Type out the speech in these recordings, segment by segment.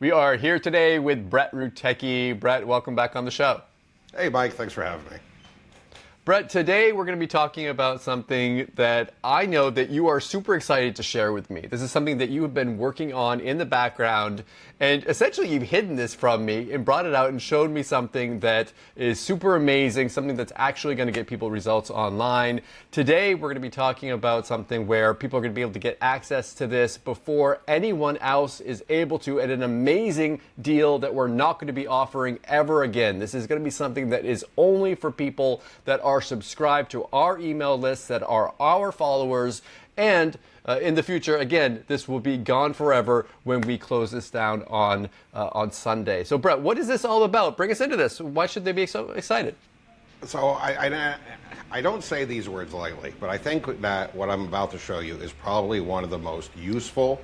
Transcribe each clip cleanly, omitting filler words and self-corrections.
We are here today with Brett Rutecki. Brett, welcome back on the show. Hey, Mike, thanks for having me. Brett, today we're going to be talking about something that I know that you are super excited to share with me. This is something that you have been working on in the background, and essentially you've hidden this from me and brought it out and showed me something that is super amazing, something that's actually going to get people results online. Today we're going to be talking about something where people are going to be able to get access to this before anyone else is able to, at an amazing deal that we're not going to be offering ever again. This is going to be something that is only for people that are subscribed to our email list, that are our followers, and in the future, again, this will be gone forever when we close this down on Sunday. So, Brett, what is this all about? Bring us into this. Why should they be so excited? So I don't say these words lightly, but I think that what I'm about to show you is probably one of the most useful,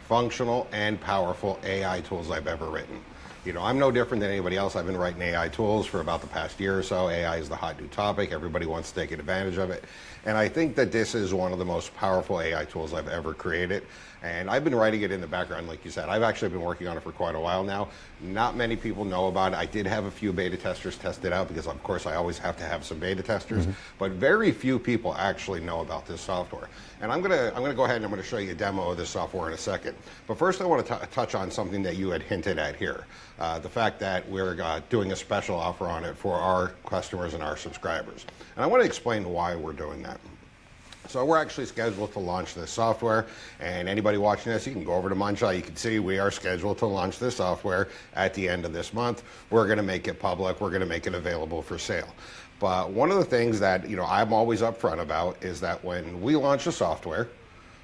functional, and powerful AI tools I've ever written. You know, I'm no different than anybody else. I've been writing AI tools for about the past year or so. AI is the hot new topic. Everybody wants to take advantage of it. And I think that this is one of the most powerful AI tools I've ever created. And I've been writing it in the background, like you said. I've actually been working on it for quite a while now. Not many people know about it. I did have a few beta testers test it out because, of course, I always have to have some beta testers. But very few people actually know about this software. And I'm gonna go ahead and I'm gonna show you a demo of this software in a second. But first, I want to touch on something that you had hinted at here. The fact that we're doing a special offer on it for our customers and our subscribers. And I want to explain why we're doing that. So we're actually scheduled to launch this software, and anybody watching this, you can go over to Munchai. You can see we are scheduled to launch this software at the end of this month. We're going to make it public. We're going to make it available for sale. But one of the things that I'm always upfront about is that when we launch a software,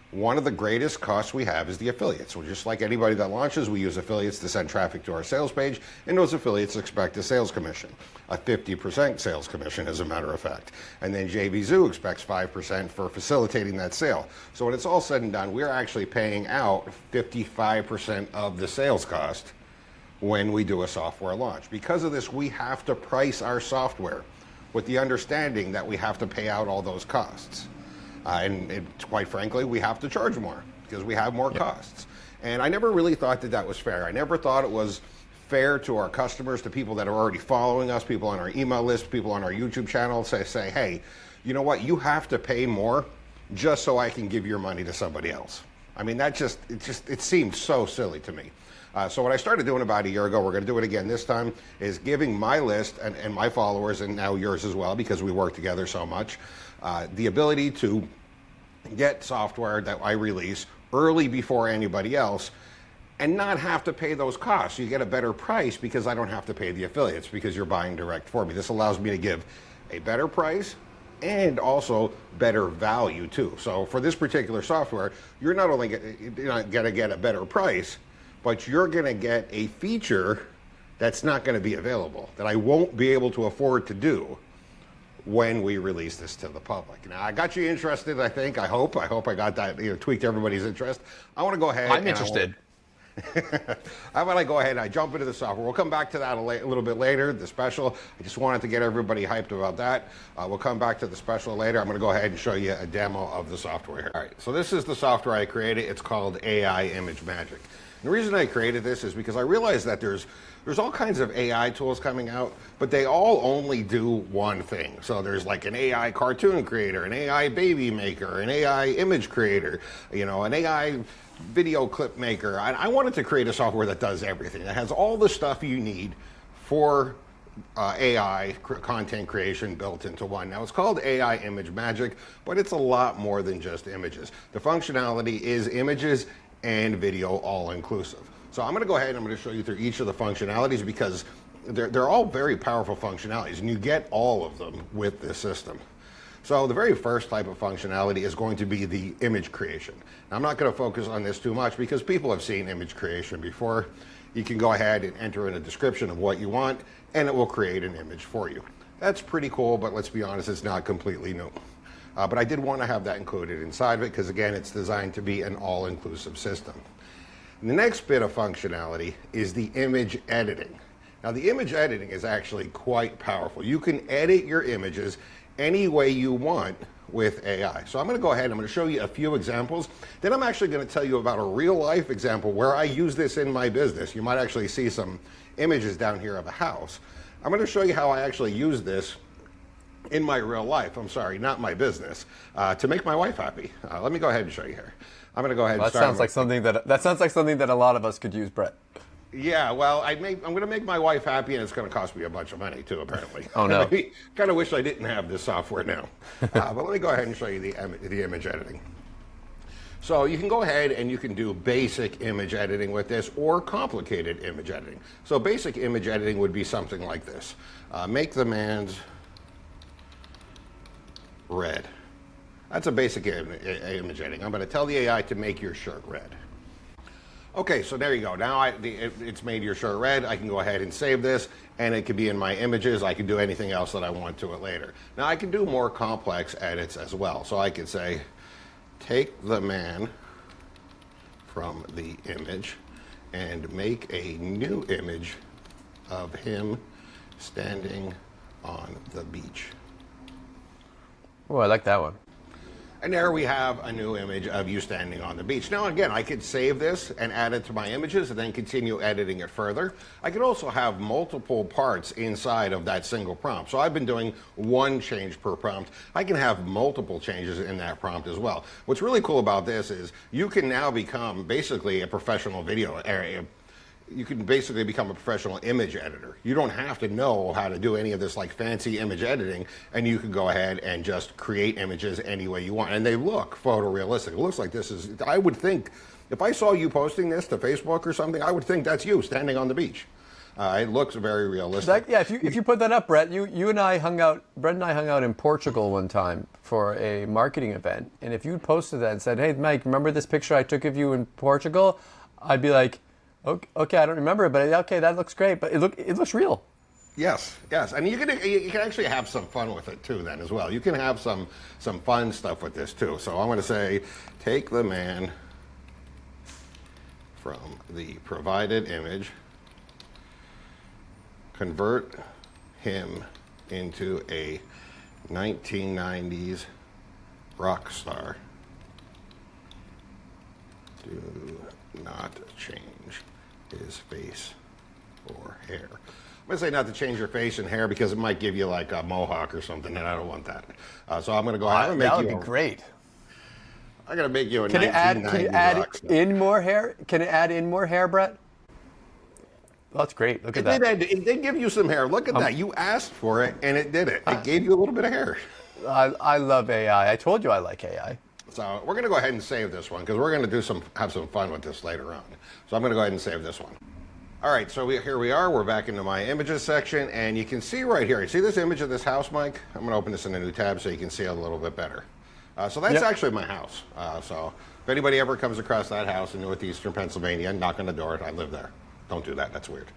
one of the greatest costs we have is the affiliates. So just like anybody that launches, we use affiliates to send traffic to our sales page, and those affiliates expect a sales commission, a 50% sales commission, as a matter of fact. And then JVZoo expects 5% for facilitating that sale. So when it's all said and done, we're actually paying out 55% of the sales cost when we do a software launch. Because of this, we have to price our software with the understanding that we have to pay out all those costs. And quite frankly, we have to charge more because we have more costs. And I never really thought that that was fair. I never thought it was fair to our customers, to people that are already following us, people on our email list, people on our YouTube channel, say, hey, you know what, you have to pay more just so I can give your money to somebody else. I mean, it seemed so silly to me. So what I started doing about a year ago, we're going to do it again this time, is giving my list and my followers, and now yours as well, because we work together so much, the ability to get software that I release early before anybody else and not have to pay those costs. You get a better price because I don't have to pay the affiliates because you're buying direct for me. This allows me to give a better price and also better value too. So for this particular software, you're not only going to get a better price, but you're going to get a feature that's not going to be available, that I won't be able to afford to do when we release this to the public. Now, I got you interested, I think. I hope I got that, tweaked everybody's interest. I want to go ahead. I'm interested. How about I go ahead and I jump into the software? We'll come back to that a little bit later, the special. I just wanted to get everybody hyped about that. We'll come back to the special later. I'm going to go ahead and show you a demo of the software here. All right, so this is the software I created. It's called AI Image Magic. And the reason I created this is because I realized that there's all kinds of AI tools coming out, but they all only do one thing. So there's like an AI cartoon creator, an AI baby maker, an AI image creator, an AI video clip maker. I wanted to create a software that does everything, that has all the stuff you need for AI content creation built into one. Now, it's called AI Image Magic, but it's a lot more than just images. The functionality is images and video all inclusive. So I'm going to go ahead and I'm going to show you through each of the functionalities because they're all very powerful functionalities, and you get all of them with this system. So the very first type of functionality is going to be the image creation. Now, I'm not going to focus on this too much because people have seen image creation before. You can go ahead and enter in a description of what you want, and it will create an image for you. That's pretty cool, but let's be honest, it's not completely new. But I did want to have that included inside of it because, again, it's designed to be an all-inclusive system. The next bit of functionality is the image editing. Now, the image editing is actually quite powerful. You can edit your images any way you want with AI. So I'm going to go ahead and I'm going to show you a few examples. Then I'm actually going to tell you about a real life example where I use this in my business. You might actually see some images down here of a house. I'm going to show you how I actually use this in my real life, I'm sorry, not my business, to make my wife happy. Let me go ahead and show you here. I'm going to go ahead and That start. sounds like something that a lot of us could use, Brett. Yeah, well, I'm going to make my wife happy, and it's going to cost me a bunch of money too, apparently. Oh no! Kind of wish I didn't have this software now. But let me go ahead and show you the image editing. So you can go ahead and you can do basic image editing with this, or complicated image editing. So basic image editing would be something like this: make the man's red. That's a basic image editing. I'm going to tell the AI to make your shirt red. Okay, so there you go. Now it's made your shirt red. I can go ahead and save this, and it can be in my images. I can do anything else that I want to it later. Now I can do more complex edits as well. So I could say, take the man from the image and make a new image of him standing on the beach. Oh, I like that one. And there we have a new image of you standing on the beach. Now, again, I could save this and add it to my images and then continue editing it further. I could also have multiple parts inside of that single prompt. So I've been doing one change per prompt. I can have multiple changes in that prompt as well. What's really cool about this is you can now become basically a professional you can basically become a professional image editor. You don't have to know how to do any of this like fancy image editing, and you can go ahead and just create images any way you want. And they look photorealistic. It looks like this is, I would think, if I saw you posting this to Facebook or something, I would think that's you standing on the beach. It looks very realistic. Yeah, if you put that up, Brett, Brett and I hung out in Portugal one time for a marketing event. And if you posted that and said, hey, Mike, remember this picture I took of you in Portugal? I'd be like, okay, I don't remember it, but okay, that looks great. But it looks real. Yes, and you can actually have some fun with it too. Then as well, you can have some fun stuff with this too. So I'm going to say, take the man from the provided image, convert him into a 1990s rock star. Do not change his face or hair. I'm going to say not to change your face and hair because it might give you like a mohawk or something, and I don't want that. So I'm going to go ahead and make you. That would be great. I'm going to make you a 1990s Can it add in more hair? Can it add in more hair, Brett? That's great. Look at that. It did give you some hair. Look at that. You asked for it, and it did it. It gave you a little bit of hair. I love AI. I told you I like AI. So we're going to go ahead and save this one because we're going to have some fun with this later on. So I'm going to go ahead and save this one. All right, so here we are. We're back into my images section, and you can see right here. You see this image of this house, Mike? I'm going to open this in a new tab so you can see it a little bit better. So that's actually my house. So if anybody ever comes across that house in northeastern Pennsylvania, knock on the door. I live there. Don't do that. That's weird.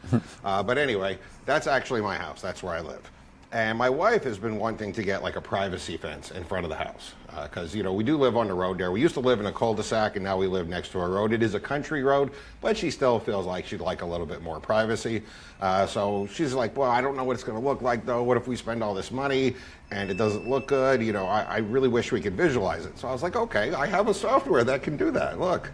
But anyway, that's actually my house. That's where I live. And my wife has been wanting to get like a privacy fence in front of the house because, we do live on the road there. We used to live in a cul-de-sac, and now we live next to a road. It is a country road, but she still feels like she'd like a little bit more privacy. So she's like, well, I don't know what it's going to look like, though. What if we spend all this money and it doesn't look good? I really wish we could visualize it. So I was like, okay, I have a software that can do that. Look.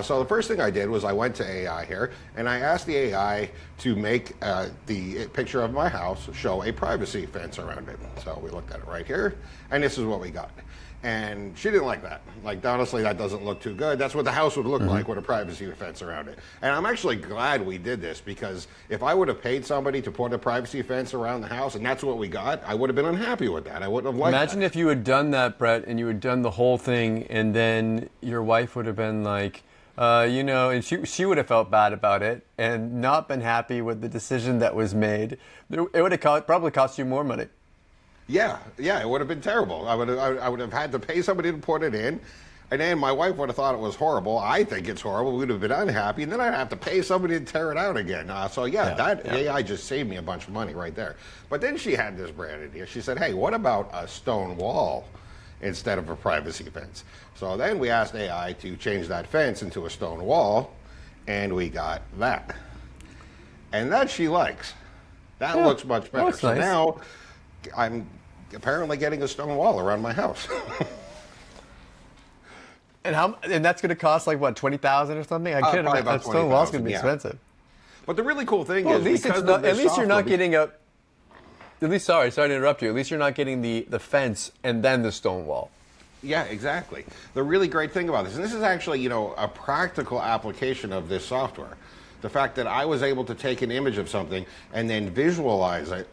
So the first thing I did was I went to AI here, and I asked the AI to make the picture of my house show a privacy fence around it. So we looked at it right here, and this is what we got. And she didn't like that. Like, honestly, that doesn't look too good. That's what the house would look like with a privacy fence around it. And I'm actually glad we did this because if I would have paid somebody to put a privacy fence around the house and that's what we got, I would have been unhappy with that. I wouldn't have liked that. Imagine if you had done that, Brett, and you had done the whole thing, and then your wife would have been like, and she would have felt bad about it and not been happy with the decision that was made. It would have probably cost you more money. Yeah, it would have been terrible. I would have had to pay somebody to put it in, and then my wife would have thought it was horrible. I think it's horrible. We would have been unhappy, and then I'd have to pay somebody to tear it out again. AI just saved me a bunch of money right there. But then she had this brand idea. She said, hey, what about a stone wall instead of a privacy fence? So then we asked AI to change that fence into a stone wall, and we got that. And that she likes. That looks much better. That's So nice. now I'm apparently getting a stone wall around my house. And that's going to cost like what, 20,000 or something? I can't probably imagine about that stone wall's going to be 20,000, yeah. expensive. But the really cool thing Well, is, at least because it's not, of this at least you're not software, getting a. At least, sorry to interrupt you. At least you're not getting the fence and then the stone wall. yeah, exactly. The really great thing about this, and this is actually, a practical application of this software. The fact that I was able to take an image of something and then visualize it,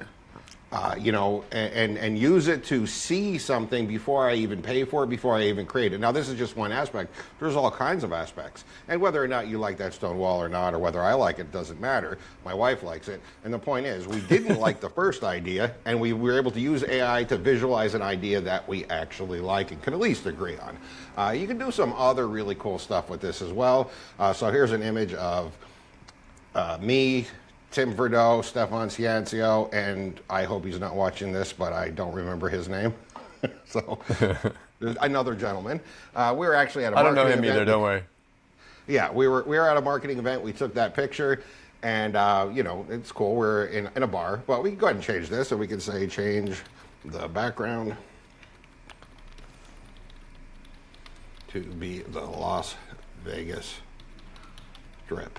and use it to see something before I even pay for it, before I even create it. Now, this is just one aspect. There's all kinds of aspects. And whether or not you like that stone wall or not, or whether I like it, doesn't matter. My wife likes it. And the point is, we didn't like the first idea, and we were able to use AI to visualize an idea that we actually like and can at least agree on. You can do some other really cool stuff with this as well. So here's an image of me, Tim Verdot, Stefan Ciancio, and I hope he's not watching this, but I don't remember his name. So, there's another gentleman. We were actually at a I don't marketing know him event. either. Don't worry. Yeah, we were at a marketing event. We took that picture, and it's cool. We're in a bar, but we can go ahead and change this, so we can say change the background to be the Las Vegas Strip.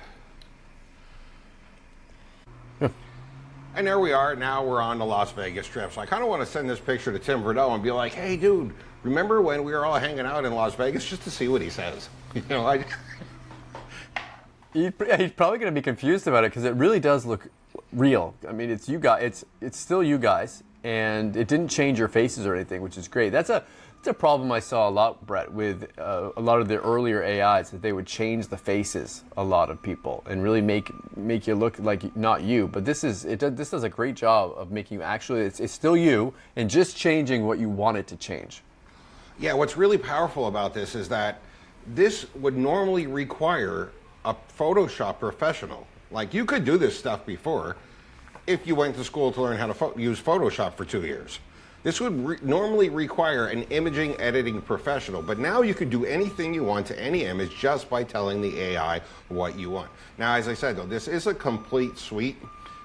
And there we are. Now we're on the Las Vegas Strip. So I kind of want to send this picture to Tim Verdot and be like, hey, dude, remember when we were all hanging out in Las Vegas? Just to see what he says. He's probably going to be confused about it because it really does look real. I mean, it's you guys. It's still you guys, and it didn't change your faces or anything, which is great. That's a problem I saw a lot, Brett, with a lot of the earlier AIs, that they would change the faces a lot of people and really make you look like not you. But this does a great job of making you actually it's still you and just changing what you want it to change. Yeah, what's really powerful about this is that this would normally require a Photoshop professional. Like, you could do this stuff before if you went to school to learn how to use Photoshop for 2 years. This would normally require an imaging editing professional, but now you could do anything you want to any image just by telling the AI what you want. Now, as I said, though, this is a complete suite,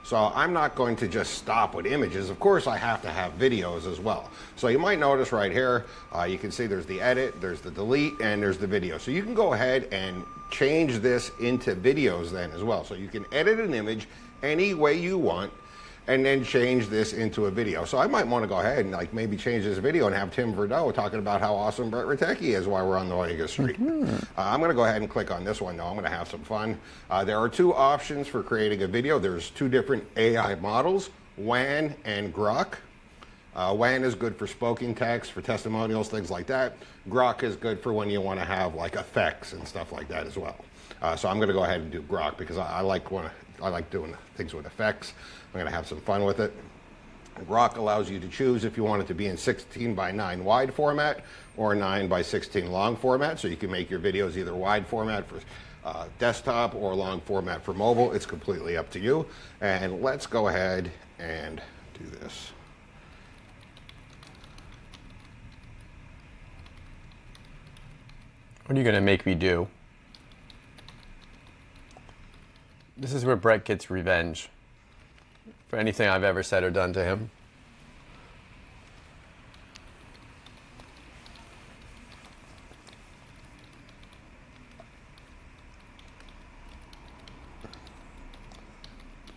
so I'm not going to just stop with images. Of course, I have to have videos as well. So you might notice right here, you can see there's the edit, there's the delete, and there's the video. So you can go ahead and change this into videos then as well. So you can edit an image any way you want, and then change this into a video. So I might want to go ahead and maybe change this video and have Tim Verdot talking about how awesome Brett Ratecki is while we're on the Vegas Street. I'm going to go ahead and click on this one though. I'm going to have some fun. There are two options for creating a video. There's two different AI models, WAN and Grok. WAN is good for spoken text, for testimonials, things like that. Grok is good for when you want to have effects and stuff like that as well. So I'm going to go ahead and do Grok because I like doing things with effects. I'm going to have some fun with it. Grok allows you to choose if you want it to be in 16:9 wide format or 9:16 long format. So you can make your videos either wide format for desktop or long format for mobile. It's completely up to you. And let's go ahead and do this. What are you going to make me do? This is where Brett gets revenge for anything I've ever said or done to him.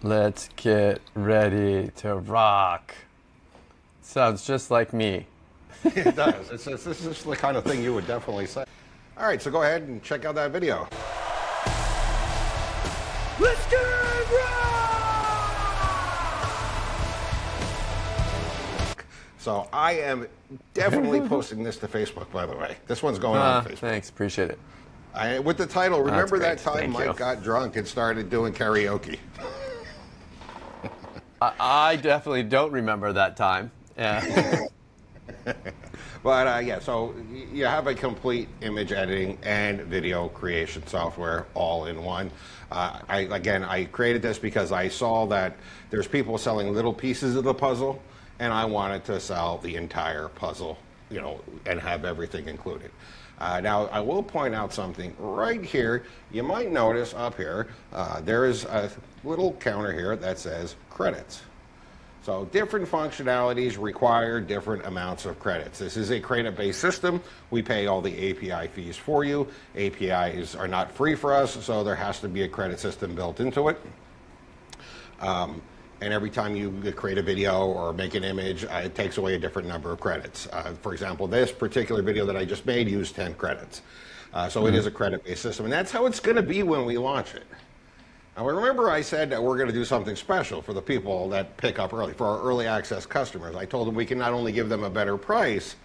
Let's get ready to rock. Sounds just like me. It does. This is the kind of thing you would definitely say. All right, so go ahead and check out that video. Let's get rock! So I am definitely posting this to Facebook, by the way. This one's going on Facebook. Thanks, appreciate it. With the title, remember that time Thank you. Mike got drunk and started doing karaoke? I definitely don't remember that time. Yeah. But yeah, so you have a complete image editing and video creation software all in one. I created this because I saw that there's people selling little pieces of the puzzle, and I wanted to sell the entire puzzle, and have everything included. Now, I will point out something right here. You might notice up here, there is a little counter here that says credits. So different functionalities require different amounts of credits. This is a credit-based system. We pay all the API fees for you. APIs are not free for us, so there has to be a credit system built into it. And every time you create a video or make an image, it takes away a different number of credits. For example, this particular video that I just made used 10 credits. So it is a credit-based system, and that's how it's going to be when we launch it. Now, remember I said that we're going to do something special for the people that pick up early, for our early access customers. I told them we can not only give them a better price,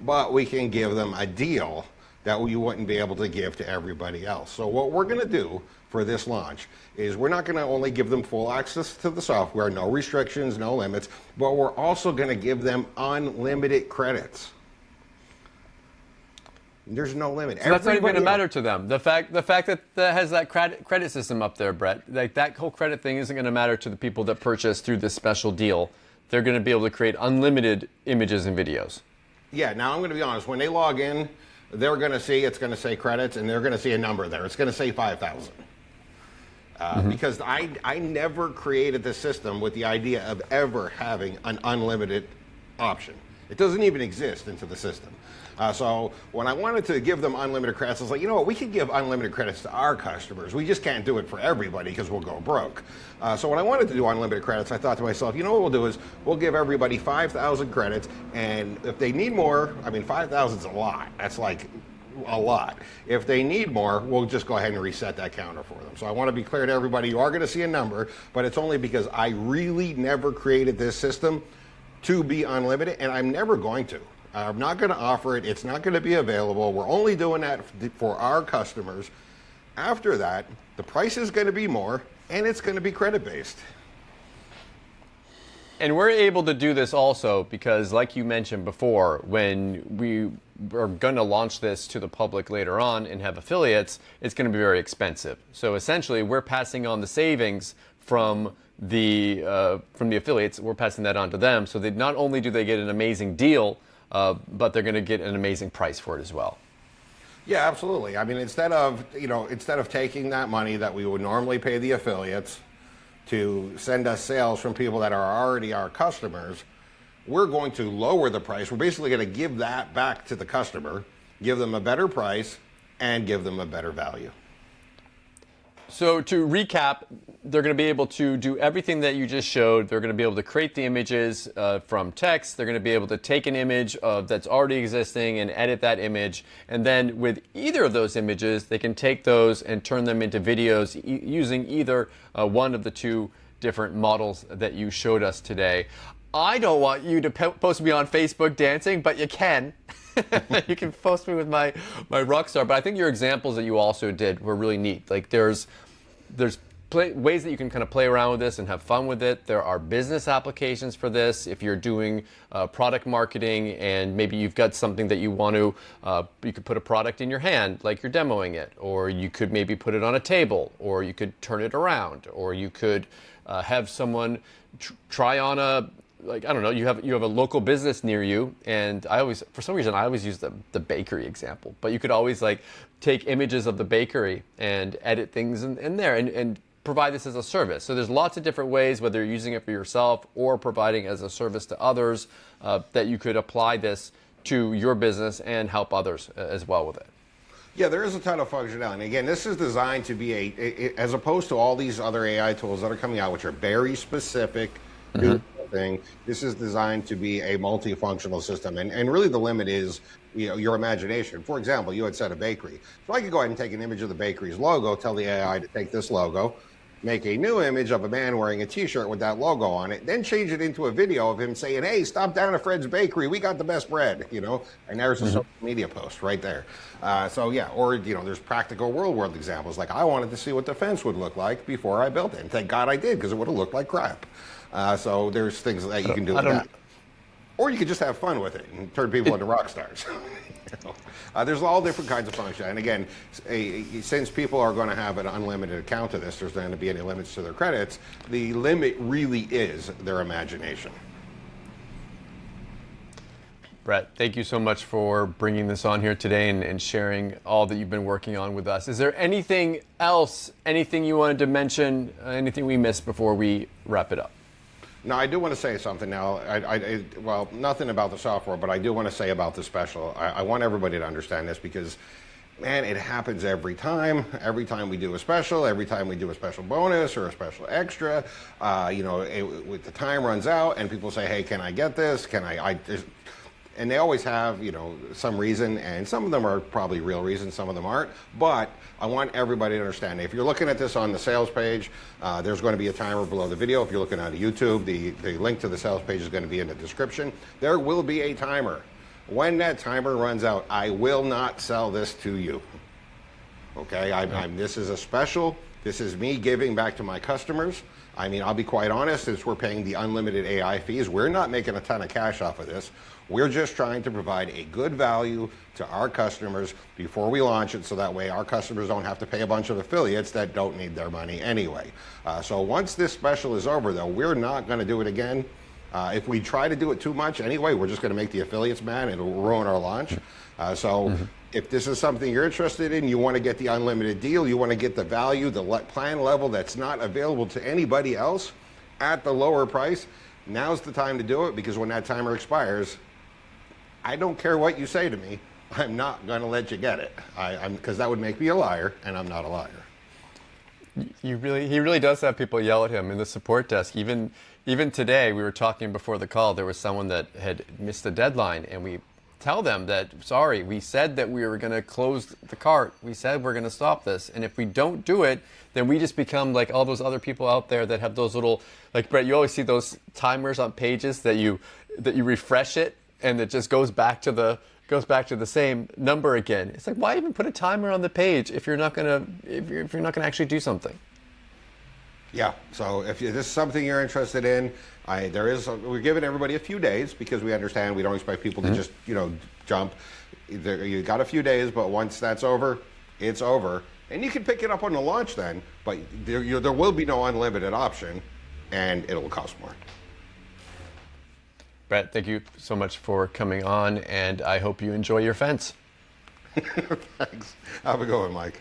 but we can give them a deal that you wouldn't be able to give to everybody else. So what we're going to do for this launch is we're not going to only give them full access to the software, no restrictions, no limits, but we're also going to give them unlimited credits. There's no limit. So that's not even going to matter to them. The fact that has that credit system up there, Brett, like that whole credit thing isn't going to matter to the people that purchase through this special deal. They're going to be able to create unlimited images and videos. Yeah. Now I'm going to be honest. When they log in, they're going to see it's going to say credits, and they're going to see a number there. It's going to say 5,000. Because I never created this system with the idea of ever having an unlimited option. It doesn't even exist into the system. So when I wanted to give them unlimited credits, I was like, you know what, we could give unlimited credits to our customers. We just can't do it for everybody because we'll go broke. So when I wanted to do unlimited credits, I thought to myself, you know what we'll do is we'll give everybody 5,000 credits, and if they need more, I mean, 5,000 is a lot. That's like a lot. If they need more, we'll just go ahead and reset that counter for them. So I want to be clear to everybody, you are going to see a number, but it's only because I really never created this system to be unlimited, and I'm never going to. I'm not going to offer it. It's not going to be available. We're only doing that for our customers. After that, the price is going to be more, and it's going to be credit-based. And we're able to do this also because, like you mentioned before, when we are going to launch this to the public later on and have affiliates, it's going to be very expensive. So essentially, we're passing on the savings from the affiliates. We're passing that on to them. So that not only do they get an amazing deal, but they're going to get an amazing price for it as well. Yeah, absolutely. I mean, instead of taking that money that we would normally pay the affiliates to send us sales from people that are already our customers, we're going to lower the price. We're basically going to give that back to the customer, give them a better price, and give them a better value. So to recap, they're going to be able to do everything that you just showed. They're going to be able to create the images from text. They're going to be able to take an image that's already existing and edit that image. And then with either of those images, they can take those and turn them into videos using either one of the two different models that you showed us today. I don't want you to post me on Facebook dancing, but you can. You can post me with my rock star. But I think your examples that you also did were really neat. Like there's ways that you can kind of play around with this and have fun with it. There are business applications for this. If you're doing product marketing and maybe you've got something that you want to, you could put a product in your hand like you're demoing it, or you could maybe put it on a table, or you could turn it around, or you could have someone try on a, like, I don't know, you have a local business near you, and for some reason I always use the bakery example, but you could always like take images of the bakery and edit things in there and provide this as a service. So there's lots of different ways, whether you're using it for yourself or providing as a service to others, that you could apply this to your business and help others as well with it. Yeah, there is a ton of functionality. Again, this is designed to be as opposed to all these other AI tools that are coming out, which are very specific thing. This is designed to be a multifunctional system, and really the limit is your imagination. For example, you had said a bakery, so I could go ahead and take an image of the bakery's logo, tell the AI to take this logo, make a new image of a man wearing a t-shirt with that logo on it, then change it into a video of him saying, hey, stop down at Fred's Bakery, we got the best bread, and there's a social media post right there. So yeah, or there's practical real world examples, like I wanted to see what the fence would look like before I built it, and thank God I did, because it would have looked like crap. So there's things that you can do with that. Or you could just have fun with it and turn people into rock stars. There's all different kinds of function. And again, since people are going to have an unlimited account to this, there's not going to be any limits to their credits. The limit really is their imagination. Brett, thank you so much for bringing this on here today and sharing all that you've been working on with us. Is there anything else, anything you wanted to mention, anything we missed before we wrap it up? Now, I do want to say something now. Well, nothing about the software, but I do want to say about the special. I want everybody to understand this because, man, it happens every time. Every time we do a special, every time we do a special bonus or a special extra, the time runs out and people say, hey, can I get this? And they always have, some reason, and some of them are probably real reasons, some of them aren't. But I want everybody to understand, if you're looking at this on the sales page, there's going to be a timer below the video. If you're looking on YouTube, the link to the sales page is going to be in the description. There will be a timer. When that timer runs out, I will not sell this to you. Okay, this is a special. This is me giving back to my customers. I mean, I'll be quite honest, since we're paying the unlimited AI fees, we're not making a ton of cash off of this. We're just trying to provide a good value to our customers before we launch it, so that way our customers don't have to pay a bunch of affiliates that don't need their money anyway. So once this special is over, though, we're not going to do it again. If we try to do it too much anyway, we're just going to make the affiliates mad and it'll ruin our launch. If this is something you're interested in, you want to get the unlimited deal, you want to get the value, the plan level that's not available to anybody else at the lower price, now's the time to do it, because when that timer expires, I don't care what you say to me, I'm not going to let you get it. Because that would make me a liar, and I'm not a liar. He really does have people yell at him in the support desk. Even today, we were talking before the call, there was someone that had missed the deadline, and we tell them that, sorry, we said that we were going to close the cart. We said we're going to stop this. And if we don't do it, then we just become like all those other people out there that have those little, like Brett, you always see those timers on pages that you refresh it and it just goes back to the same number again. It's like, why even put a timer on the page if you're not gonna actually do something? Yeah. So if this is something you're interested in, we're giving everybody a few days, because we understand we don't expect people to just jump. You got a few days, but once that's over, it's over, and you can pick it up on the launch then. But there will be no unlimited option, and it'll cost more. Brett, thank you so much for coming on, and I hope you enjoy your fence. Thanks. Have a good one, Mike.